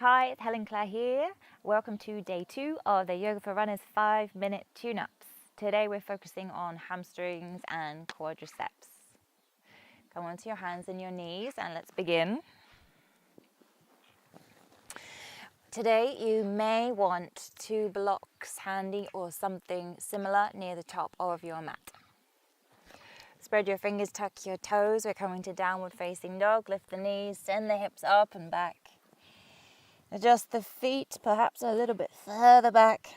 Hi, it's Helen Clare here. Welcome to day 2 of the Yoga for Runners 5-minute tune-ups. Today we're focusing on hamstrings and quadriceps. Come onto your hands and your knees and let's begin. Today you may want 2 blocks handy or something similar near the top of your mat. Spread your fingers, tuck your toes. We're coming to downward facing dog. Lift the knees, send the hips up and back. Adjust the feet perhaps a little bit further back.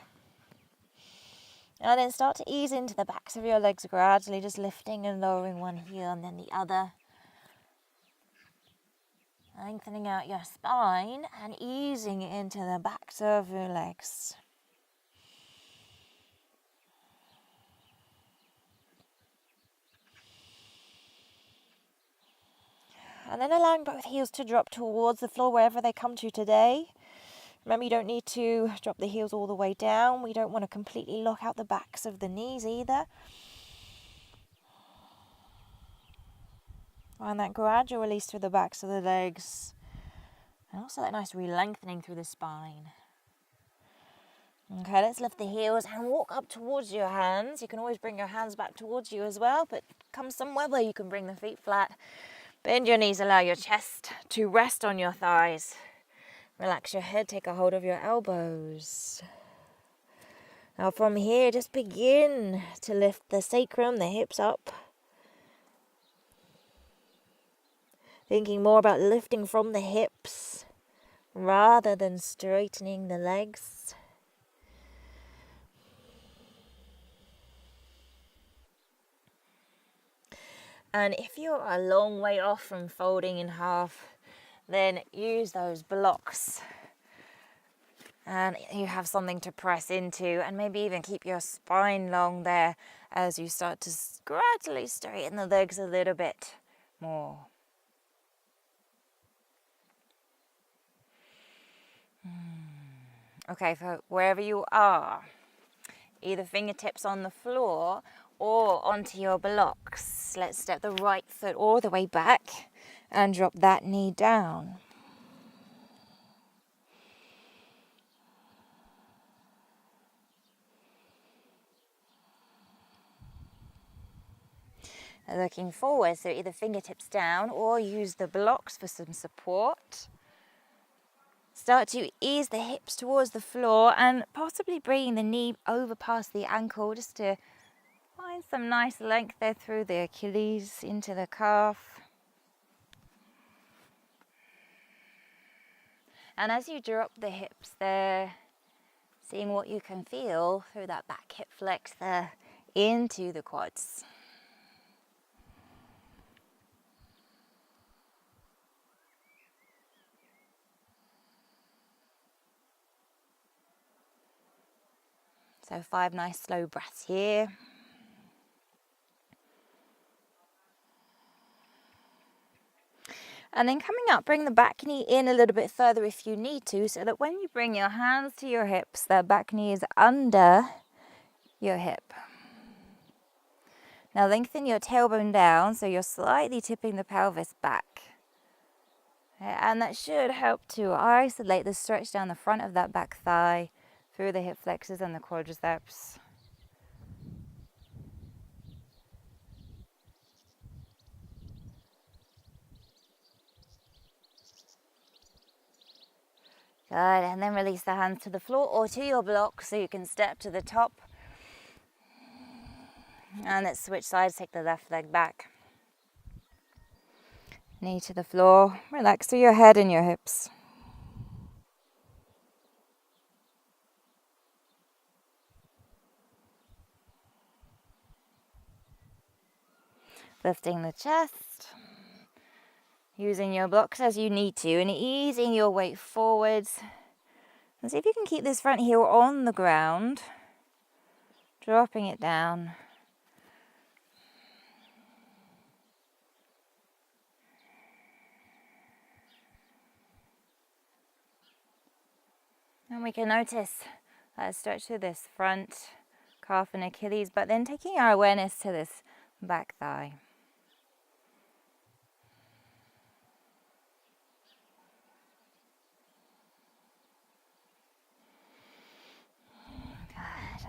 And then start to ease into the backs of your legs gradually, just lifting and lowering one heel and then the other. Lengthening out your spine and easing into the backs of your legs. And then allowing both heels to drop towards the floor wherever they come to today. Remember, you don't need to drop the heels all the way down. We don't want to completely lock out the backs of the knees either. Find that gradual release through the backs of the legs. And also that nice re-lengthening through the spine. Okay, let's lift the heels and walk up towards your hands. You can always bring your hands back towards you as well, but come somewhere where you can bring the feet flat. Bend your knees, allow your chest to rest on your thighs. Relax your head, take a hold of your elbows. Now from here, just begin to lift the sacrum, the hips up. Thinking more about lifting from the hips rather than straightening the legs. And if you're a long way off from folding in half, then use those blocks. And you have something to press into, and maybe even keep your spine long there as you start to gradually straighten the legs a little bit more. Okay, for wherever you are, either fingertips on the floor or onto your blocks. Let's step the right foot all the way back and drop that knee down. Looking forward, so either fingertips down or use the blocks for some support. Start to ease the hips towards the floor and possibly bringing the knee over past the ankle just to find some nice length there through the Achilles into the calf. And as you drop the hips there, seeing what you can feel through that back hip flex there into the quads. So 5 nice slow breaths here. And then coming up, bring the back knee in a little bit further if you need to, so that when you bring your hands to your hips, the back knee is under your hip. Now lengthen your tailbone down, so you're slightly tipping the pelvis back. And that should help to isolate the stretch down the front of that back thigh through the hip flexors and the quadriceps. Good, and then release the hands to the floor or to your block so you can step to the top. And let's switch sides, take the left leg back. Knee to the floor, relax through your head and your hips. Lifting the chest, using your blocks as you need to and easing your weight forwards. And see if you can keep this front heel on the ground, dropping it down. And we can notice that stretch through this front calf and Achilles, but then taking our awareness to this back thigh.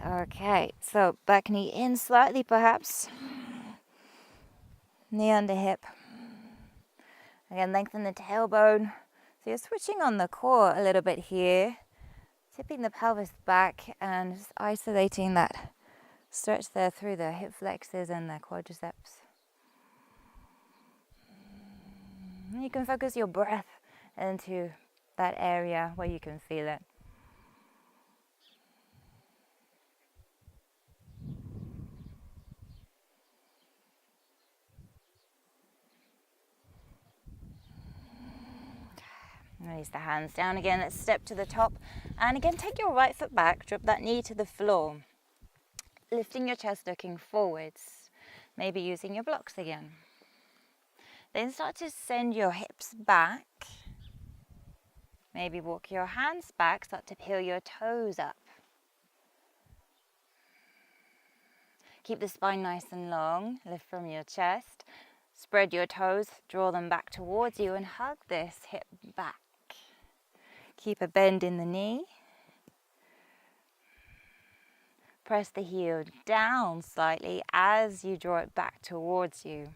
Okay, so back knee in slightly perhaps. Knee under hip. Again, lengthen the tailbone. So you're switching on the core a little bit here. Tipping the pelvis back and just isolating that stretch there through the hip flexors and the quadriceps. And you can focus your breath into that area where you can feel it. Release the hands down again. Let's step to the top. And again, take your right foot back. Drop that knee to the floor. Lifting your chest, looking forwards. Maybe using your blocks again. Then start to send your hips back. Maybe walk your hands back. Start to peel your toes up. Keep the spine nice and long. Lift from your chest. Spread your toes. Draw them back towards you and hug this hip back. Keep a bend in the knee. Press the heel down slightly as you draw it back towards you.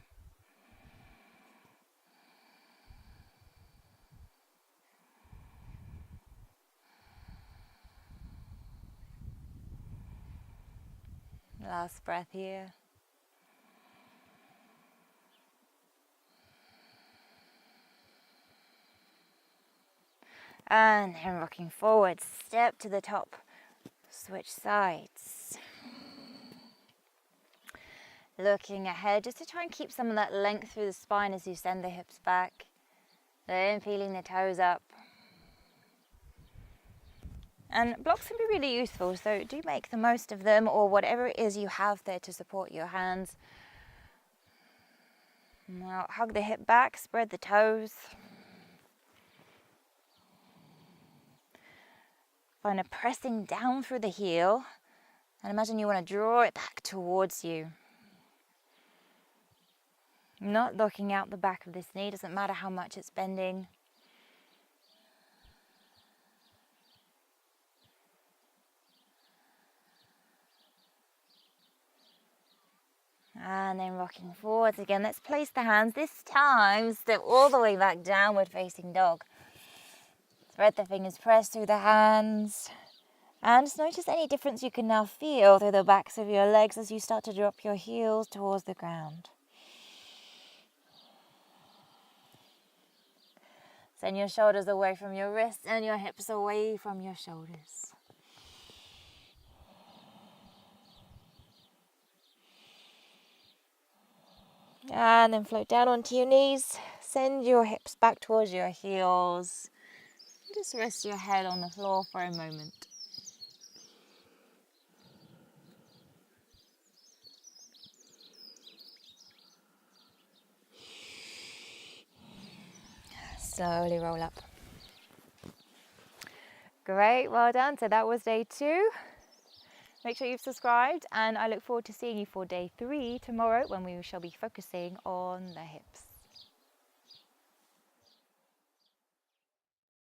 Last breath here. And then rocking forward, step to the top, switch sides. Looking ahead, just to try and keep some of that length through the spine as you send the hips back. Then peeling the toes up. And blocks can be really useful, so do make the most of them, or whatever it is you have there to support your hands. Now hug the hip back, spread the toes. Find a pressing down through the heel, and imagine you want to draw it back towards you. Not looking out the back of this knee, doesn't matter how much it's bending. And then rocking forwards again. Let's place the hands. This time, step all the way back, downward facing dog. Spread the fingers, press through the hands. And just notice any difference you can now feel through the backs of your legs as you start to drop your heels towards the ground. Send your shoulders away from your wrists and your hips away from your shoulders. And then float down onto your knees. Send your hips back towards your heels. Just rest your head on the floor for a moment. Slowly roll up. Great, well done. So that was day 2. Make sure you've subscribed, and I look forward to seeing you for day 3 tomorrow, when we shall be focusing on the hips.